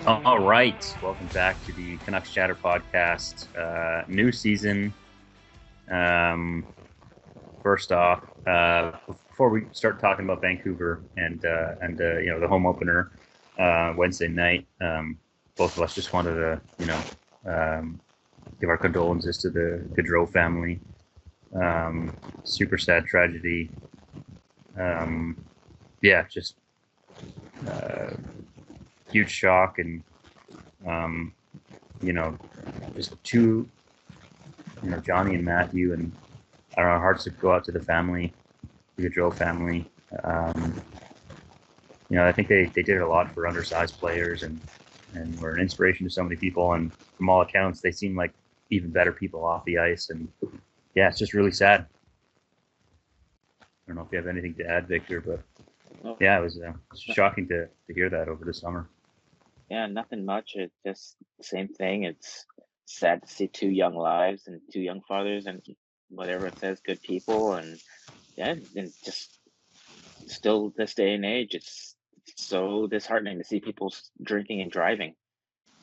All right, welcome back to the Canucks Chatter podcast. New season. Um, First off, before we start talking about Vancouver and the home opener Wednesday night, both of us just wanted to give our condolences to the Gaudreau family. Super sad tragedy. Um, yeah, just uh, huge shock and um, you know just two, Johnny and Matthew, and I don't know, hearts to go out to the family, the Gaudreau family. Um, I think they did a lot for undersized players and were an inspiration to so many people. And from all accounts, they seem like even better people off the ice. And yeah, it's just really sad. I don't know if you have anything to add, Victor, but Oh, yeah, it was shocking to hear that over the summer. yeah, nothing much. It's just the same thing. It's sad to see two young lives and two young fathers and whatever it says, good people. And yeah, and just still this day and age, it's so disheartening to see people drinking and driving.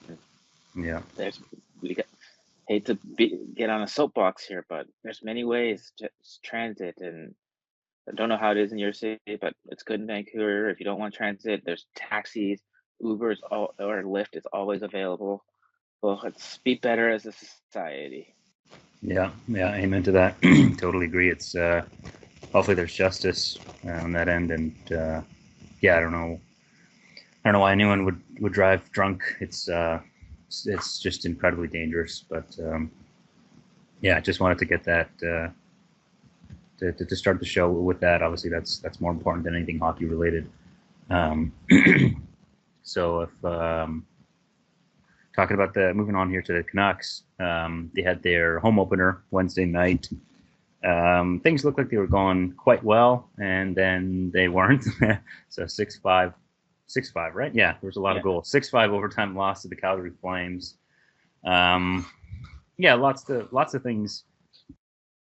And Yeah, there's we got, hate to get on a soapbox here, but there's many ways to transit. And I don't know how it is in your city, but it's good in Vancouver. If you don't want transit, there's taxis, Ubers, or Lyft is always available. Well, let's be better as a society. yeah, amen to that. Totally agree. It's hopefully there's justice on that end, and yeah, I don't know why anyone would drive drunk. It's just incredibly dangerous. But yeah, I just wanted to get that to start the show with that. Obviously, that's more important than anything hockey related. Um, so if talking about the moving on here to the Canucks, they had their home opener Wednesday night. Things looked like they were going quite well, and then they weren't. So 6-5, 6-5, right? Yeah, there was a lot of Yeah, goals. 6-5 overtime loss to the Calgary Flames. Um, yeah, lots of things.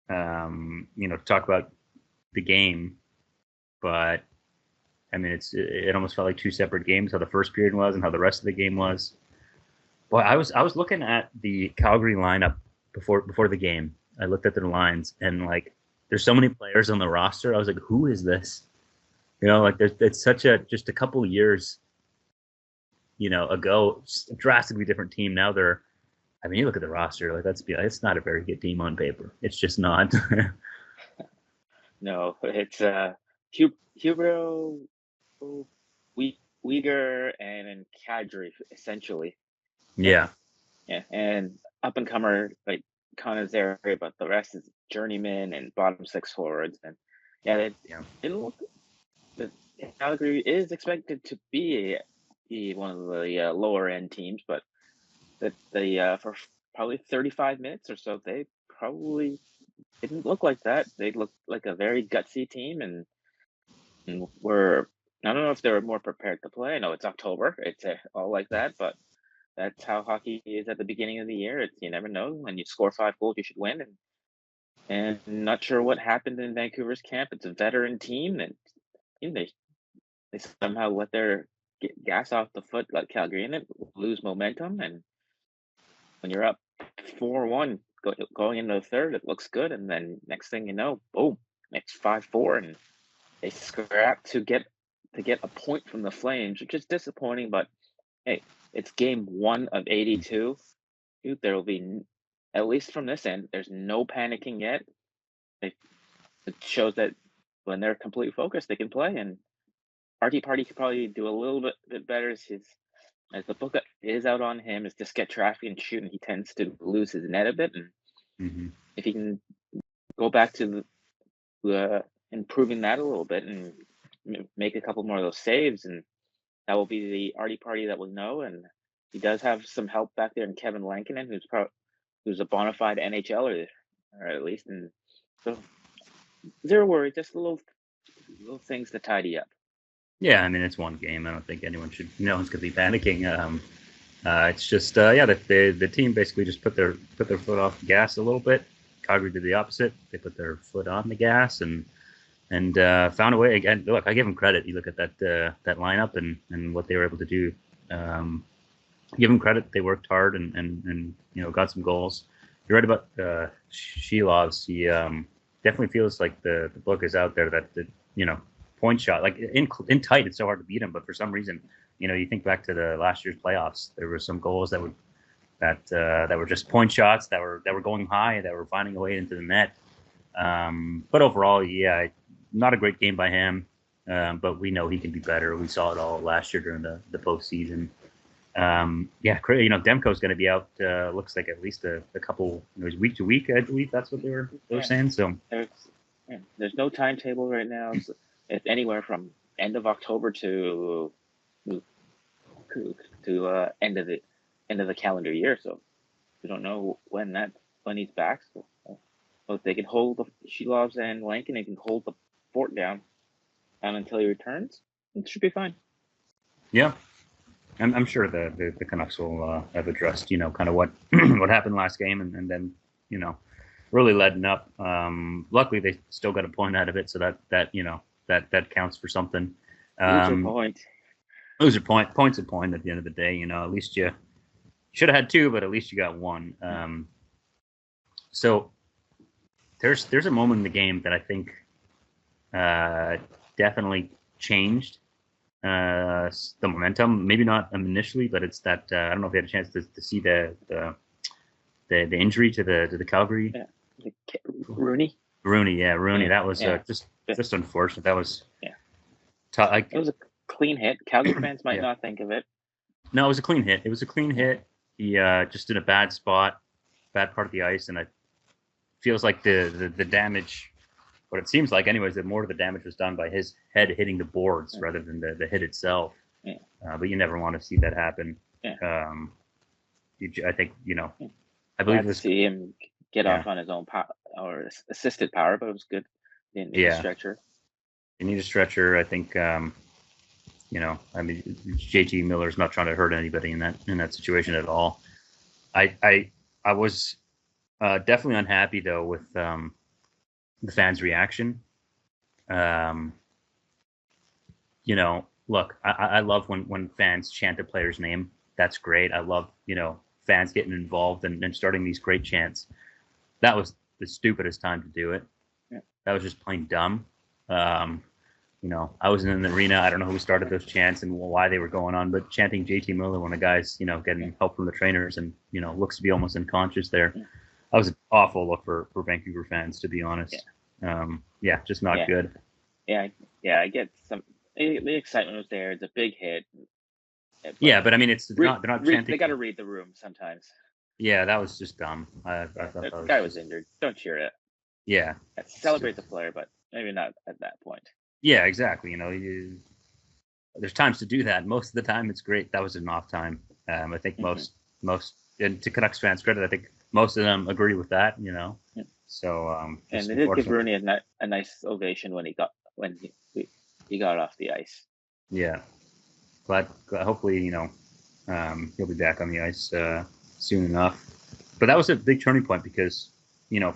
To talk about the game, but I mean, it almost felt like two separate games. How the first period was and how the rest of the game was. Well, I was looking at the Calgary lineup before the game. I looked at their lines, and like, there's so many players on the roster. I was like, who is this? Like it's such a just a couple years, ago, a drastically different team. Now they're, I mean, you look at the roster, like it's not a very good team on paper. It's just not. no, it's Hugo, Uyghur, and Kadri essentially. That's Yeah, yeah, and up and comer like Conazeri, but the rest is journeyman and bottom six forwards. And yeah, yeah, it look the Calgary is expected to be one of the lower end teams, but for probably 35 minutes or so, they probably didn't look like that. They looked like a very gutsy team, and were I don't know if they were more prepared to play. I know it's October, it's all like that, but that's how hockey is at the beginning of the year. It's you never know when you score 5 goals, you should win. And not sure what happened in Vancouver's camp. It's a veteran team, and you know, they somehow let their gas off the foot, like Calgary, and it lose momentum. And when you're up 4-1 going into the third, it looks good, and then next thing you know, boom, it's 5-4, and they scrap to get a point from the Flames, which is disappointing. But hey, it's game one of 82. Dude, there will be at least from this end, there's no panicking yet. It, it shows that when they're completely focused, they can play. And Artie Party could probably do a little bit better as the book is out on him is just get traffic and shoot, and he tends to lose his net a bit. And hmm if he can go back to improving that a little bit and make a couple more of those saves, and that will be the Artie Party that we'll know. And he does have some help back there in Kevin Lankinen, who's a bona fide NHLer, or at least. And so zero worry, just little things to tidy up. yeah. I mean, it's one game. I don't think no one's gonna be panicking. It's just yeah, the team basically just put their foot off the gas a little bit. Calgary did the opposite. They put their foot on the gas and found a way. Again, look, I give them credit. You look at that lineup and what they were able to do. Um, give them credit. They worked hard and got some goals. You're right about Shilovs. He definitely feels like the book is out there that the point shot, like in tight, it's so hard to beat him. But for some reason, you think back to the last year's playoffs, there were some goals that were just point shots that were going high, that were finding a way into the net. But overall, yeah, not a great game by him. But we know he can be better. We saw it all last year during the postseason. Demko's going to be out. Looks like at least a couple, week to week. I believe that's what they were saying. So there's no timetable right now. So it's anywhere from end of October to end of the calendar year. So we don't know when he's back. So if they can hold the Shilovs and Lankin, they can hold the fort down until he returns, it should be fine. Yeah. I'm sure the Canucks will have addressed, kind of what what happened last game, and then, really letting up. Luckily, they still got a point out of it, so that counts for something. Loser point. Loser point. Point's a point at the end of the day. At least you should have had two, but at least you got one. So there's a moment in the game that I think definitely changed the momentum. Maybe not initially, but it's that I don't know if you had a chance to see the injury to the Calgary. Yeah. Rooney. Rooney. That was just unfortunate. That was tough. It was a clean hit. Calgary fans might not think of it. No, it was a clean hit. He just in a bad spot, bad part of the ice, and it feels like the damage. What it seems like, anyways, that more of the damage was done by his head hitting the boards rather than the hit itself. Yeah. But you never want to see that happen. Yeah. I think, I believe to see him get off on his own power or assisted power, but it was good. Didn't need a stretcher. You need a stretcher. I think, JT Miller's not trying to hurt anybody in that situation at all. I was definitely unhappy though with the fans' reaction. Look, I love when fans chant a player's name. That's great. I love, fans getting involved and starting these great chants. That was the stupidest time to do it. Yeah. That was just plain dumb. I wasn't in the arena. I don't know who started those chants and why they were going on, but chanting JT Miller when a guy's, getting help from the trainers and, looks to be almost unconscious there. Yeah. That was an awful look for Vancouver fans, to be honest. Just not good. Yeah, I get some. The excitement was there. It's a big hit. But I mean, they're not chanting. They got to read the room sometimes. Yeah, that was just dumb. I thought the guy was injured. Don't cheer it. Yeah. Celebrate the player, but maybe not at that point. Yeah, exactly. There's times to do that. Most of the time, it's great. That was an off time. I think most, and to Canucks fans' credit, I think most of them agree with that. Yeah. So. And they did give Rooney a nice ovation when he got off the ice. Yeah. Glad hopefully, he'll be back on the ice soon enough. But that was a big turning point because,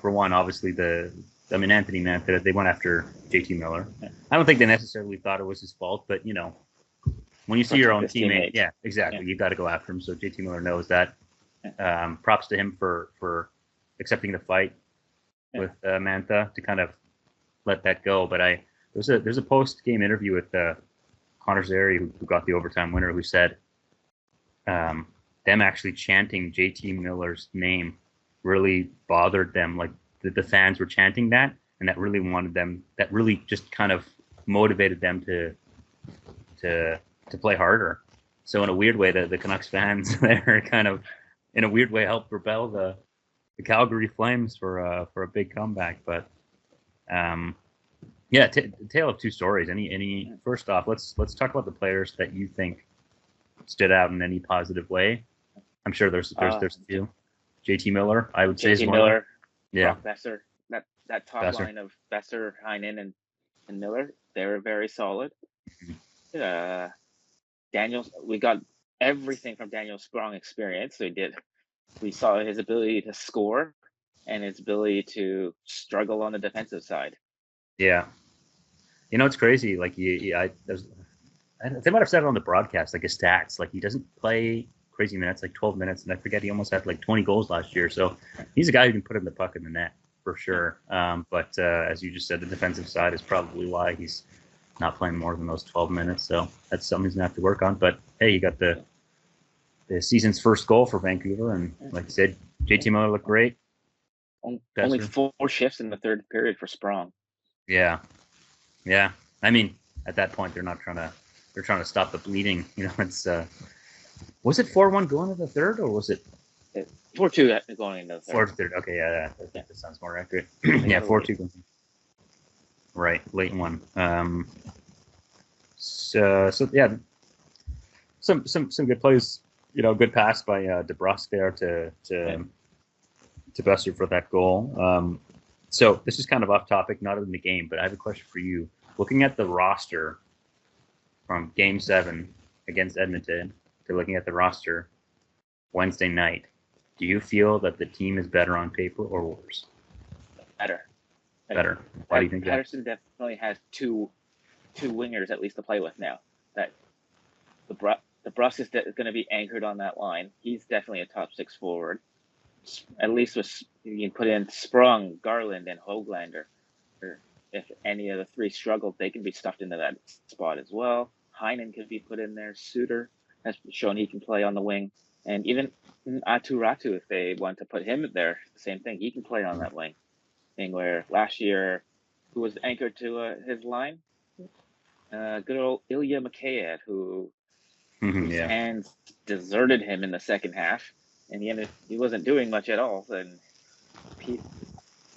for one, obviously Anthony Mantha, they went after JT Miller. Yeah. I don't think they necessarily thought it was his fault, but, when you see your own teammate, yeah, exactly. Yeah. You got to go after him. So JT Miller knows that. Yeah. Props to him for accepting the fight with Mantha to kind of let that go. But there's a post-game interview with Connor Zary, who got the overtime winner, who said them actually chanting JT Miller's name really bothered them. Like the fans were chanting that, and that really just kind of motivated them to play harder. So in a weird way, the Canucks fans there kind of, in a weird way, helped propel the Calgary Flames for a big comeback. But tale of two stories. Any first off, let's talk about the players that you think stood out in any positive way. I'm sure there's a few. JT Miller, I would say, is one. Miller, yeah. Besser, that top Besser. Line of Besser, Heinen, and Miller, they were very solid. Mm-hmm. Daniels, we got everything from Daniel's strong experience. We saw his ability to score and his ability to struggle on the defensive side. Yeah. It's crazy. Like they might have said it on the broadcast, like his stats, like he doesn't play crazy minutes, like 12 minutes, and I forget he almost had like 20 goals last year. So he's a guy who can put in the puck in the net for sure. But as you just said, the defensive side is probably why he's not playing more than those 12 minutes. So that's something he's gonna have to work on. But hey, you got the season's first goal for Vancouver, and like you said, JT Miller looked great. Only 4 shifts in the third period for Sprong. Yeah. I mean, at that point, they're trying to stop the bleeding. You know, it's was it 4-1 going into the third, or was it 4-2 going into the third? 4-3. Okay, yeah, that sounds more accurate. Yeah, 4-2. Right, late one. So yeah, some good plays. You know, good pass by DeBrusque there to Besser for that goal. So this is kind of off topic, not in the game, but I have a question for you. Looking at the roster from Game 7 against Edmonton to looking at the roster Wednesday night, do you feel that the team is better on paper or worse? Better. Why do you think Patterson definitely has two wingers at least to play with now. That the Bruss is going to be anchored on that line. He's definitely a top 6 forward. At least you can put in Sprung, Garland, and Höglander. Or if any of the 3 struggle, they can be stuffed into that spot as well. Heinen could be put in there. Suter has shown he can play on the wing. And even Atu Ratu, if they want to put him there, same thing. He can play on that wing. Thing where last year, who was anchored to his line? Good old Ilya Mikheyev, whose hands deserted him in the second half. And he wasn't doing much at all. And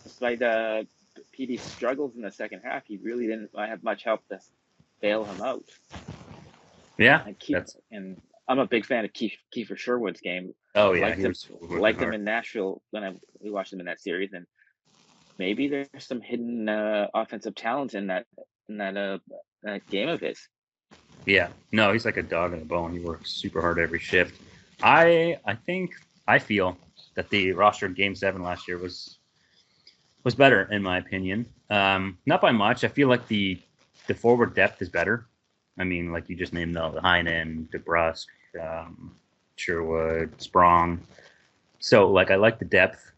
despite PD's struggles in the second half, he really didn't have much help to bail him out. Yeah, and I'm a big fan of Kiefer Sherwood's game. Oh yeah, liked him in Nashville when we watched him in that series, and maybe there's some hidden offensive talent in that game of his. Yeah, no, he's like a dog in a bone. He works super hard every shift. I feel that the roster in Game 7 last year was better in my opinion. Not by much. I feel like the forward depth is better. I mean, like you just named the Heinen, DeBrusque, Sherwood, Sprong. So like I like the depth,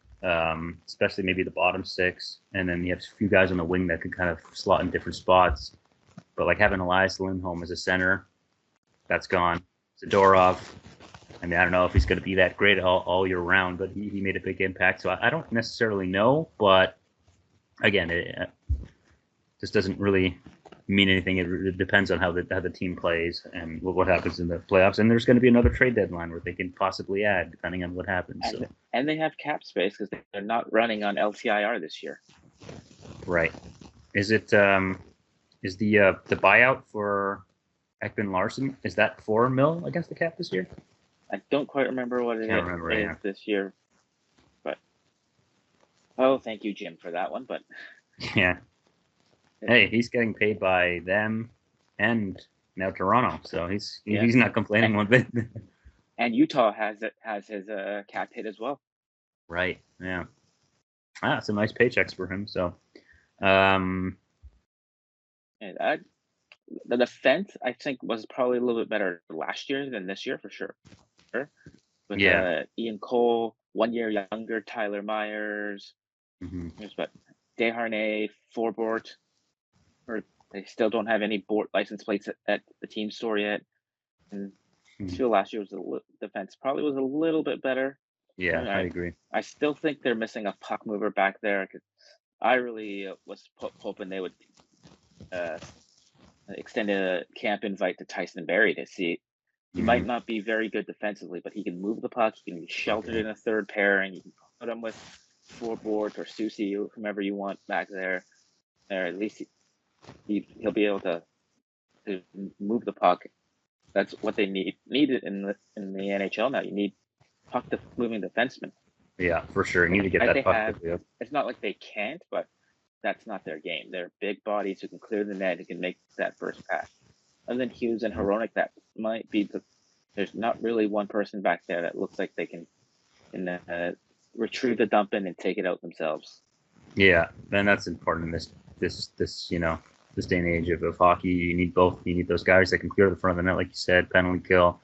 especially maybe the bottom 6, and then you have a few guys on the wing that can kind of slot in different spots. But like having Elias Lindholm as a center, that's gone. Zadorov, I mean, I don't know if he's going to be that great all year round, but he made a big impact. So I don't necessarily know, but again, it just doesn't really mean anything. It depends on how the team plays and what happens in the playoffs. And there's going to be another trade deadline where they can possibly add, depending on what happens. And they have cap space because they're not running on LTIR this year. Right. Is it is the buyout for Ekman Larson, is that $4 million against the cap this year? I don't quite remember what it is this year, but thank you, Jim, for that one. But yeah, hey, he's getting paid by them and now Toronto, so he's not complaining one bit. And Utah has his cap hit as well. Right. Yeah. Some nice paychecks for him. So, the defense, I think, was probably a little bit better last year than this year for sure. With Ian Cole, 1 year younger, Tyler Myers, but Desharnais, Forbort, or they still don't have any board license plates at the team store yet. And I feel last year defense probably was a little bit better. Yeah, I agree. I still think they're missing a puck mover back there. Cause I really was hoping they would extend a camp invite to Tyson Barrie to see. He might not be very good defensively, but he can move the puck. He can be sheltered in a third pairing. You can put him with Forbort or Susie, whomever you want back there. Or at least he'll be able to move the puck. That's what they needed in the NHL now. You need puck moving defensemen. Yeah, for sure. You need to get that puck. It's not like they can't, but that's not their game. They're big bodies who can clear the net, who can make that first pass. Other than Hughes and Hronek, that might be there's not really one person back there that looks like they can retrieve the dump in and take it out themselves. Yeah, and that's important in this this day and age of hockey. You need both. You need those guys that can clear the front of the net, like you said, penalty kill,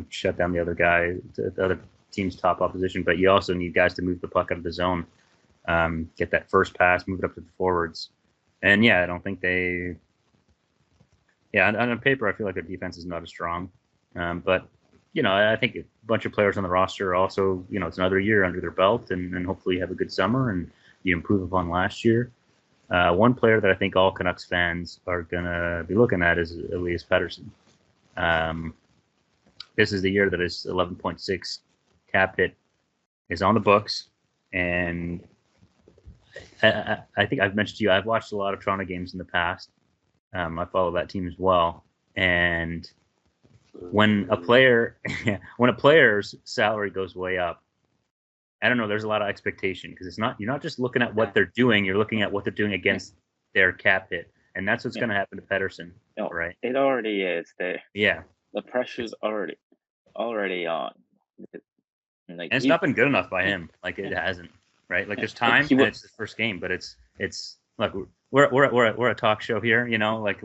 shut down the other guy, the other team's top opposition. But you also need guys to move the puck out of the zone, get that first pass, move it up to the forwards. And yeah, I don't think they. Yeah, on paper, I feel like their defense is not as strong. But I think a bunch of players on the roster are also, it's another year under their belt, and hopefully you have a good summer and you improve upon last year. One player that I think all Canucks fans are going to be looking at is Elias Pettersson. This is the year that his 11.6 cap hit is on the books. And I think I've mentioned to you, I've watched a lot of Toronto games in the past. I follow that team as well. And when a player's salary goes way up, I don't know, there's a lot of expectation because you're not just looking at what they're doing, you're looking at what they're doing against their cap hit. And that's what's going to happen to Pettersson, right? It already is. Yeah. The pressure's already on. And it's not been good enough by him. Like it hasn't, right? Like there's time, and it's the first game, but it's like we're a talk show here, like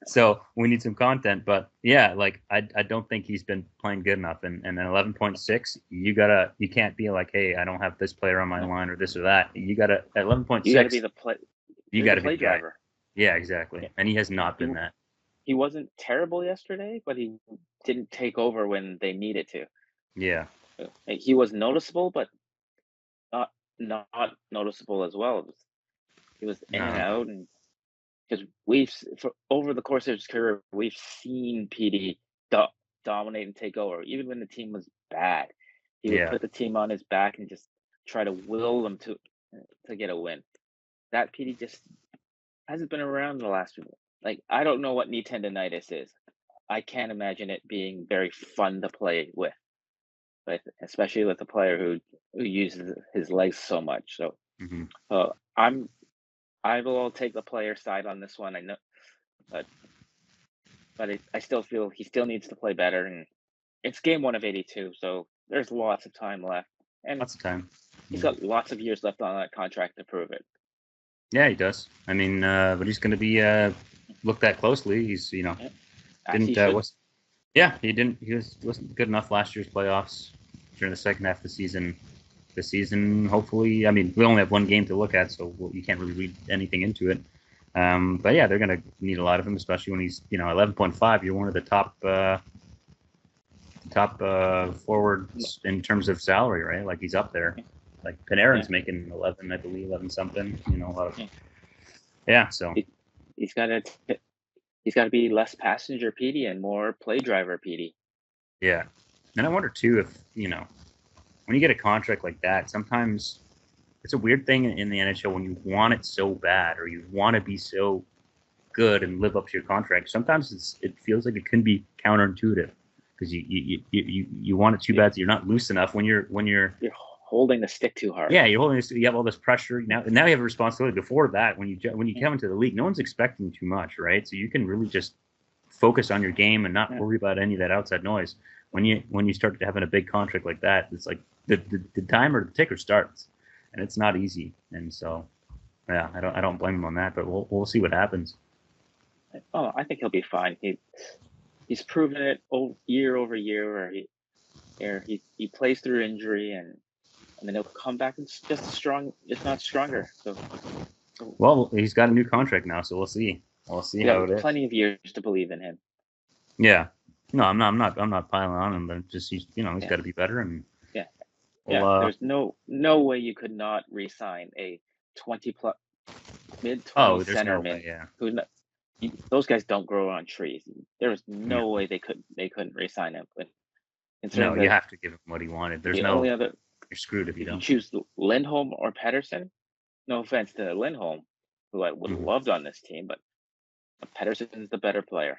so we need some content. But yeah, like I don't think he's been playing good enough. And then 11.6, you can't be like, hey, I don't have this player on my line or this or that. You gotta at 11.6. You gotta be the play. You gotta be the driver. Yeah, exactly. And he has not been that. He wasn't terrible yesterday, but he didn't take over when they needed to. Yeah. He was noticeable, but not noticeable as well. He was in and out, and because over the course of his career, we've seen PD dominate and take over, even when the team was bad. He would put the team on his back and just try to will them to get a win. That PD just hasn't been around the last few. Like, I don't know what knee tendonitis is. I can't imagine it being very fun to play with, but especially with a player who uses his legs so much. So, I will take the player side on this one. I know, but I still feel he still needs to play better, and it's game 1 of 82, so there's lots of time left, and lots of time. He's got lots of years left on that contract to prove it. Yeah, he does. I mean, but he's going to be looked at closely. He's he wasn't good enough last year's playoffs during the second half of the season. This season, hopefully, I mean, we only have one game to look at, so you can't really read anything into it. But yeah, they're going to need a lot of him, especially when he's 11.5. You're one of the top forwards in terms of salary, right? Like he's up there. Like Panarin's making 11, I believe, 11 something. A lot of So he's got to be less passenger PD and more play driver PD. Yeah, and I wonder too if when you get a contract like that, sometimes it's a weird thing in the NHL when you want it so bad or you want to be so good and live up to your contract. Sometimes it feels like it can be counterintuitive because you want it too bad, so you're not loose enough when you're holding the stick too hard. Yeah, you're holding. You have all this pressure now. You have a responsibility. Before that, when you come into the league, no one's expecting too much, right? So you can really just focus on your game and not worry about any of that outside noise. When you start having a big contract like that, it's like the timer, the ticker starts, and it's not easy. And so, yeah, I don't blame him on that. But we'll see what happens. Oh, I think he'll be fine. He's proven it year over year, where he plays through injury and then he'll come back and just as strong, if not stronger. So, well, he's got a new contract now, so we'll see. We'll see how it is. Plenty of years to believe in him. Yeah, no, I'm not piling on him, but just he's got to be better. And there's no way you could not re-sign a 20+ mid-20 centerman. Those guys don't grow on trees. There was no way they couldn't re-sign him. No, you have to give him what he wanted. There's no only other. You're screwed if you don't. Choose Lindholm or Pettersson. No offense to Lindholm, who I would have loved on this team, but Pettersson is the better player.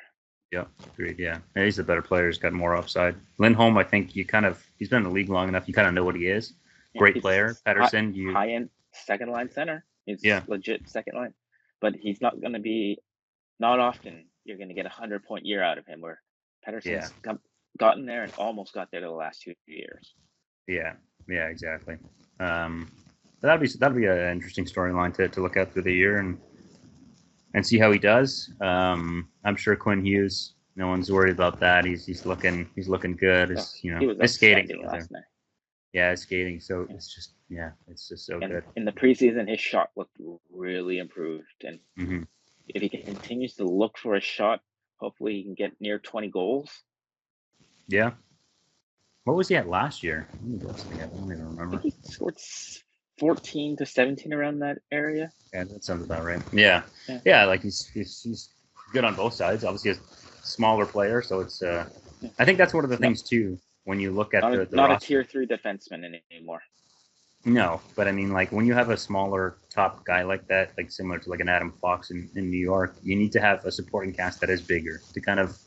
Yeah, agreed. Yeah, he's the better player. He's got more upside. Lindholm, I think he's been in the league long enough. You kind of know what he is. Great player. Pettersson, high-end second line center. He's legit second line, but he's not going to be. Not often you're going to get 100-point year out of him. Where Pettersson's gotten there and almost got there the last 2 years. Yeah, exactly. That'll be an interesting storyline to look at through the year and see how he does. I'm sure Quinn Hughes No one's worried about that. He's looking good. Oh, His he was his skating outstanding last night. yeah, his skating. So it's just so And good. in the preseason, his shot looked really improved. And Hmm. if he continues to look for a shot, hopefully he can get near 20 goals. Yeah. What was he at last year? Let me look again. I don't even I remember. think he scored 14 to 17 around that area. Yeah, that sounds about right. Yeah, Yeah. yeah. Like he's good on both sides. Obviously, a smaller player, so it's. Yeah. I think that's one of the Not things too. When you look at the not a roster, tier 3 defenseman anymore. no, but I mean, like when you have a smaller top guy like that, like similar to like an Adam Fox in New York, you need to have a supporting cast that is bigger to kind of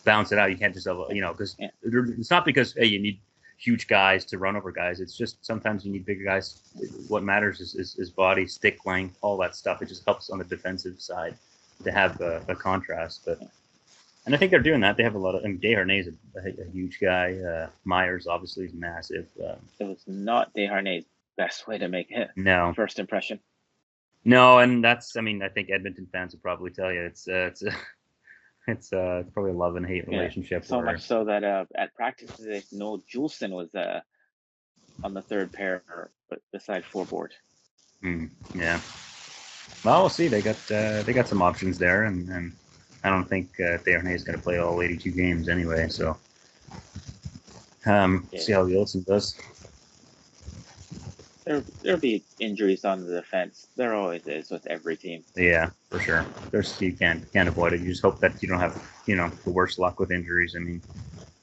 balance it out. You can't just because Yeah. it's not because hey you need huge guys to run over guys. It's just sometimes you need bigger guys. What matters is body, stick length, all that stuff. It just helps on the defensive side to have a contrast. But and I think they're doing that. They have a lot of. I mean, Desharnais is a huge guy. Myers obviously is massive. It was not Desharnais' best way to make it No, first impression. no, and that's. I mean, I think Edmonton fans would probably tell you it's probably a love and hate relationship. So much so that at practice today, Noel Juleson was on the third pair beside Forboard. Yeah. Well, we'll see. They got some options there, and I don't think Desharnais is going to play all 82 games anyway. So, see how Wilson does. There'll be injuries on the defense. There always is with every team. Yeah, for sure. You can't avoid it. You just hope that you don't have the worst luck with injuries. I mean,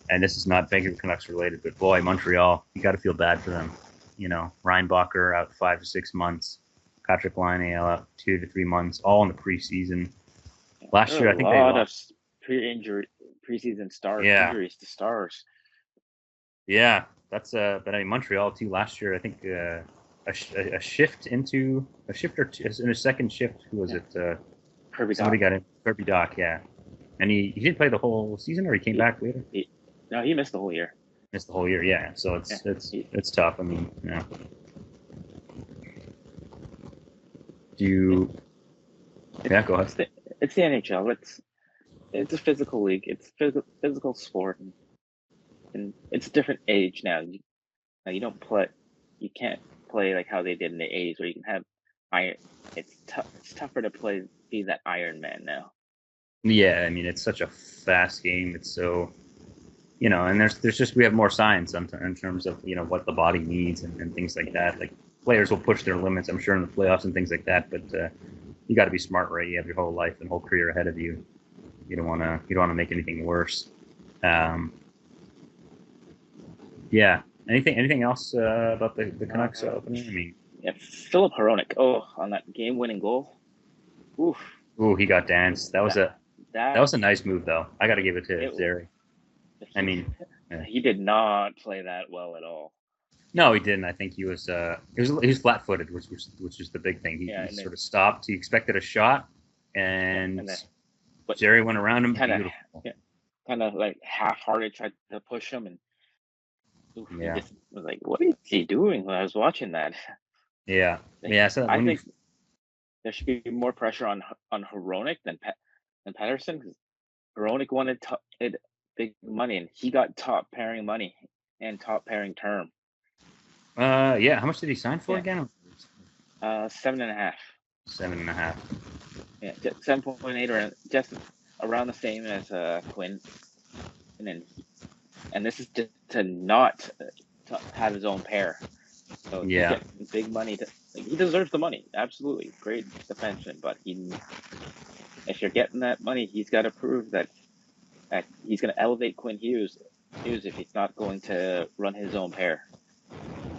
and this is not Vancouver Canucks related, but boy, Montreal, you got to feel bad for them. Reinbacher out 5 to 6 months, Patrick Laine out 2 to 3 months, all in the preseason. Last year, I think they lost. Pre-injury preseason Yeah. injuries to stars. Yeah, that's but I mean Montreal too. Last year, I think a shift or two in a second shift. Who was it? Kirby Somebody Dach. got in. Kirby Dach, yeah, and he didn't play the whole season, or he came back later. No, he missed the whole year. Missed the whole year, yeah. So it's tough. I mean, yeah. Do you? Yeah, go ahead. It's the NHL. It's a physical league. It's physical sport, and it's a different age now. You don't play. You can't play like how they did in the '80s, where you can have iron. It's tough. It's tougher to be that Iron Man now. Yeah, I mean it's such a fast game. It's so and there's just we have more science in terms of what the body needs and things like that. Like players will push their limits, I'm sure, in the playoffs and things like that. But you got to be smart, right? You have your whole life and whole career ahead of you. You don't want to make anything worse. Yeah. Anything else about the Canucks opening? I mean, Philip Hronek. Oh, on that game-winning goal. Oof. Ooh, he got danced. That was a nice move, though. I got to give it to Zary. I mean, he did not play that well at all. No, he didn't. I think he was flat-footed, which is the big thing. He sort of stopped. He expected a shot, and Jerry went around him. Kind of like half-hearted, tried to push him, and he just was like, "What is he doing?" When I was watching that. Yeah, yeah. So I think there should be more pressure on Hronek than Pettersson, because Hronek wanted big money, and he got top pairing money and top pairing term. Yeah. How much did he sign for again? 7.5. 7.5. Yeah, 7.8, or just around the same as Quinn. And this is just to not to have his own pair. So he's getting big money. He deserves the money. Absolutely, great defenseman. But if you're getting that money, he's got to prove that he's going to elevate Quinn Hughes if he's not going to run his own pair.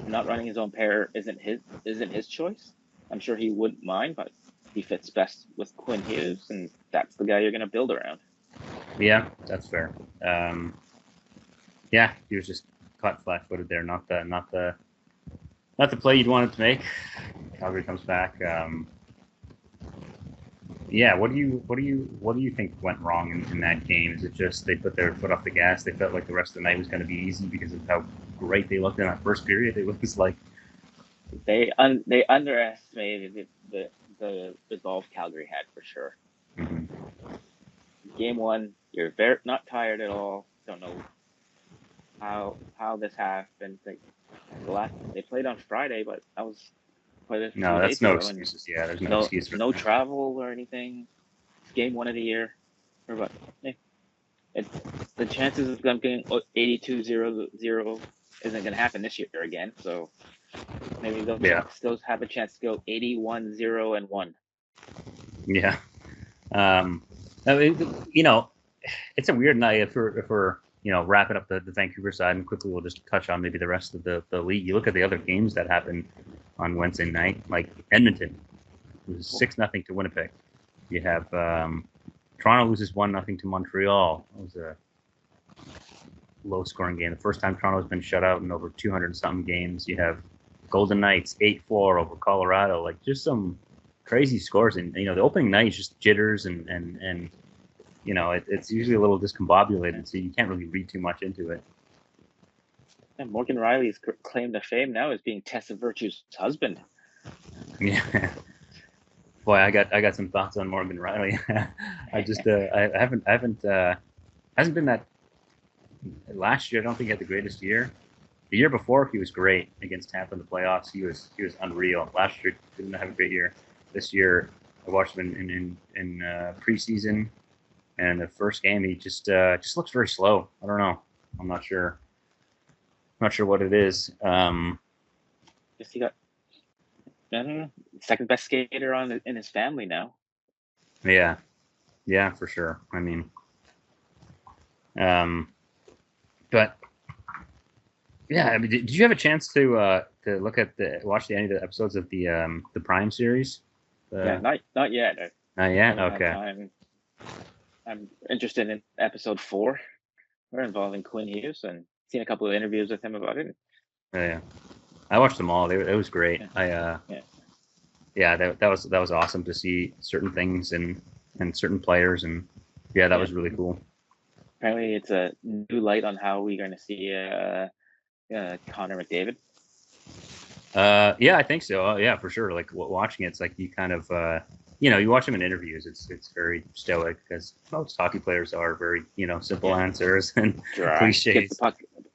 Not running his own pair isn't his choice. I'm sure he wouldn't mind, but he fits best with Quinn Hughes, and that's the guy you're going to build around. Yeah, that's fair. Yeah, he was just caught flat-footed there. Not the play you'd want it to make. Calgary comes back. Yeah, what do you think went wrong in that game? Is it just they put their foot off the gas? They felt like the rest of the night was going to be easy because of how great they looked in that first period. It was like they underestimated the resolve Calgary had, for sure. Mm-hmm. game one, you're not tired at all. Don't know how this happened. Like they played on Friday, but that was quite a No, few that's days no ago, and excuses. Yeah, there's no no excuse for no that. travel or anything. It's game one of the year, or what? It's the chances of them getting 82-0 isn't going to happen this year again. So maybe they'll Yeah, still have a chance to go 81-0-1. yeah. I mean, it's a weird night if we're wrapping up the Vancouver side, and quickly we'll just touch on maybe the rest of the league. You look at the other games that happened on Wednesday night, like Edmonton, it was 6-0 to Winnipeg. You have Toronto loses 1-0 to Montreal. It was a low scoring game. The first time Toronto's been shut out in over 200 something games. You have Golden Knights 8-4 over Colorado. Like just some crazy scores, and the opening night is just jitters and it's usually a little discombobulated, so you can't really read too much into it. And Morgan Riley's claim to fame now is being Tessa Virtue's husband. Yeah. Boy, I got some thoughts on Morgan Riley. I just I haven't hasn't been that. Last year I don't think he had the greatest year. The year before he was great against Tampa in the playoffs. He was unreal. Last year didn't have a great year. This year I watched him in preseason, and the first game he just looks very slow. I don't know. I'm not sure. Not sure what it is. Just he got, I don't know, second best skater in his family now. Yeah, for sure. I mean, but yeah. I mean, did you have a chance to look at watch any of the episodes of the Prime series? Yeah, not yet. Not yet. Okay. Time. I'm interested in episode 4. We're involving Quinn Hughes and seen a couple of interviews with him about it. Yeah, I watched them all. It was great. That was awesome to see certain things and certain players, and that was really cool. Apparently, it's a new light on how we're going to see Connor McDavid. Yeah, I think so. Yeah, for sure. Like watching it, it's like you kind of you watch him in interviews. It's very stoic, because most hockey players are very simple answers and cliches.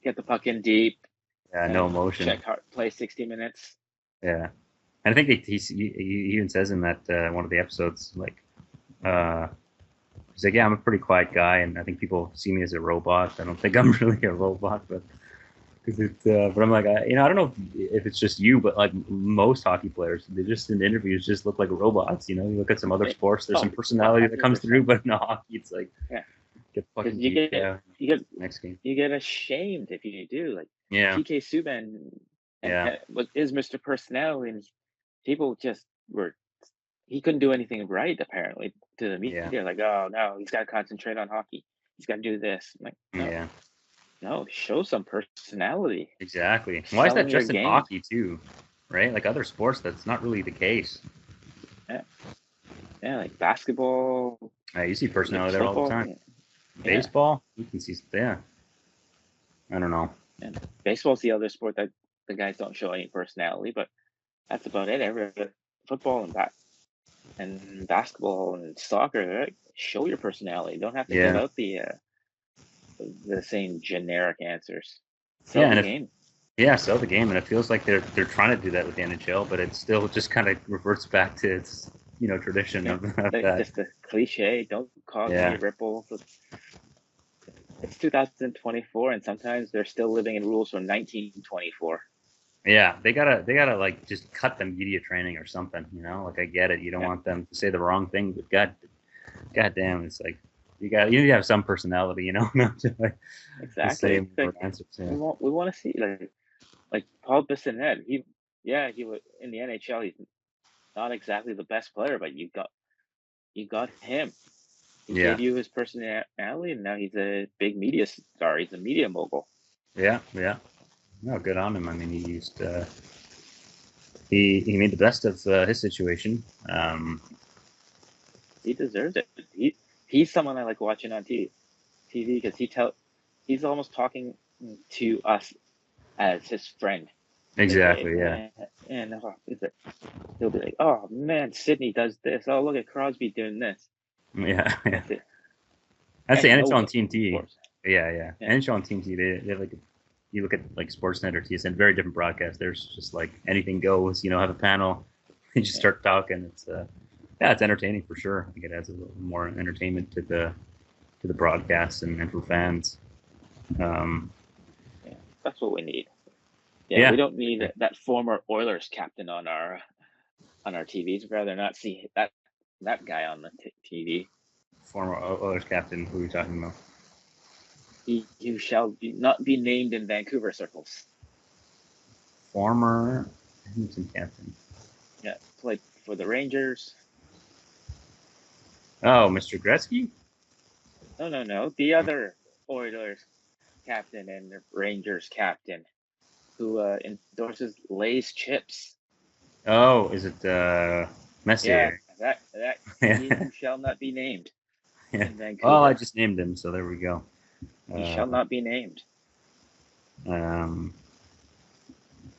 Get the puck in deep. Yeah, no emotion. Check hard, play 60 minutes. Yeah, and I think he even says in that one of the episodes, like he's like, yeah, I'm a pretty quiet guy, and I think people see me as a robot. I don't think I'm really a robot, but but I'm like, I don't know if it's just you, but like most hockey players, they just in interviews just look like robots. You look at some other sports, there's some personality that comes through, but in hockey, it's like, get fucking you get next game. You get ashamed if you do. Like PK Subban was Mr. Personality, and people just he couldn't do anything right apparently to the media. Like, oh no, he's got to concentrate on hockey. He's got to do this. I'm like, no, show some personality. Exactly. Why is that just in hockey too? Right? Like other sports, that's not really the case. Yeah, like basketball. You see personality there all the time. Baseball, you can see. Yeah. I don't know. And baseball's the other sport that the guys don't show any personality, but that's about it. Football and basketball and soccer, right? Show your personality. You don't have to give out the same generic answers. Sell the game. Yeah, sell the game, and it feels like they're trying to do that with the NHL, but it still just kind of reverts back to its tradition of that. Just a cliche. Don't cause any ripples. It's 2024, and sometimes they're still living in rules from 1924. Yeah, they gotta like just cut the media training or something. Like I get it. You don't want them to say the wrong thing, but god damn, it's like you need to have some personality, not to like exactly. Say answers, We want to see like Paul Bissonnette. He was in the NHL. He's not exactly the best player, but you got him. He gave you his personality, and now he's a big media star. He's a media mogul. Yeah. No, good on him. I mean, he used he made the best of his situation. He deserves it. He's someone I like watching on TV because he's almost talking to us as his friend. Exactly. Yeah. And he'll be like, "Oh man, Sydney does this. Oh, look at Crosby doing this." Yeah. I'd say and NHL on Nova, Team of T. course. Yeah. Yeah, NHL on Team T. They have like, you look at like Sportsnet or TSN, very different broadcast. There's just like anything goes. Have a panel, you just yeah, start talking. It's entertaining for sure. I think it adds a little more entertainment to the broadcast and for fans. yeah. That's what we need. Yeah, we Yeah, don't need that former Oilers captain on our TVs. We'd rather not see that guy on the TV. former Oilers captain. Who are we talking about? You shall not be named in Vancouver circles. Former Edmonton captain. Yeah, played for the Rangers. Oh, Mr. Gretzky? No. The other Oilers captain and the Rangers captain who endorses Lay's chips. Oh, is it Yeah, Messier? that Yeah. he shall not be named Yeah. in Well, I Vancouver. just named him, so there we go. He shall not be named. Um,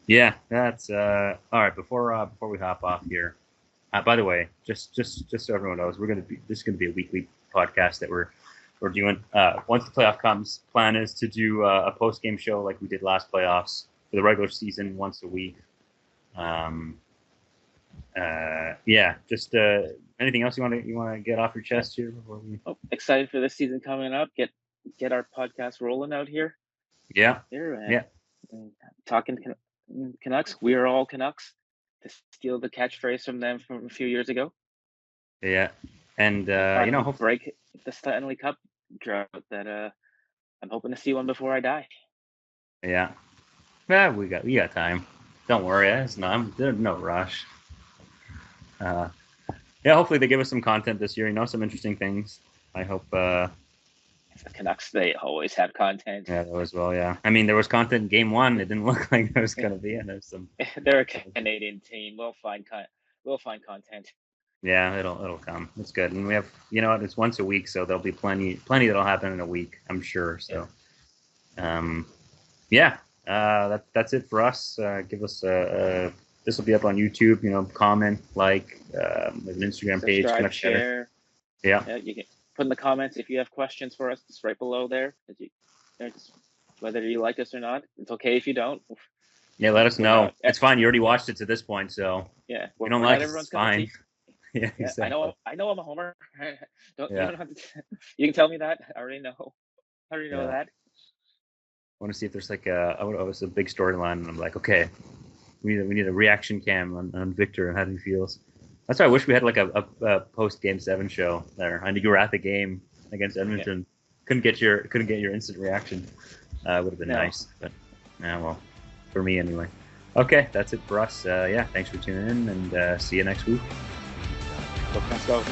yeah, that's all right. Before we hop off here, by the way, just so everyone knows, this is gonna be a weekly podcast that we're doing. Once the playoff comes, plan is to do a post game show like we did last playoffs for the regular season, once a week. Yeah, just anything else you want to get off your chest here before we? Oh, excited for this season coming up. Get our podcast rolling out here. Yeah, Here yeah, and talking Canucks. We are all Canucks. To steal the catchphrase from them from a few years ago. yeah, and Finally hopefully, break the Stanley Cup drought that I'm hoping to see one before I die. yeah. Yeah, we got time. Don't worry, there's no rush. Uh, yeah, hopefully they give us some content this year. Some interesting things. I hope. The Canucks, they always have content. Yeah, that was well. Yeah, I mean there was content in game one. It didn't look like there was gonna be, and there's some. They're a Canadian team. We'll find content. Yeah, it'll come. It's good, and we have it's once a week, so there'll be plenty that'll happen in a week, I'm sure. So, yeah, that's it for us. Give us this will be up on YouTube. Comment, like, there's an Instagram page. Subscribe, Canucks Chatter. share. Yeah. You can put in the comments if you have questions for us. Just right below there. Whether you like us or not, it's okay if you don't. Yeah, let us know. It's fine. You already watched it to this point, so yeah, you don't like it. It's fine. Yeah, exactly. I know I'm a homer. You Yeah. don't have to. You can tell me that. I already know. That. I want to see if there's like was a big storyline, and I'm like, okay, we need a reaction cam on Victor and how he feels. That's why I wish we had like a post game 7 show there. I knew you were at the game against Edmonton. Yeah. Couldn't get your instant reaction. Would have been nice, but well, for me anyway. Okay, that's it for us. Yeah, thanks for tuning in, and see you next week. Let's go.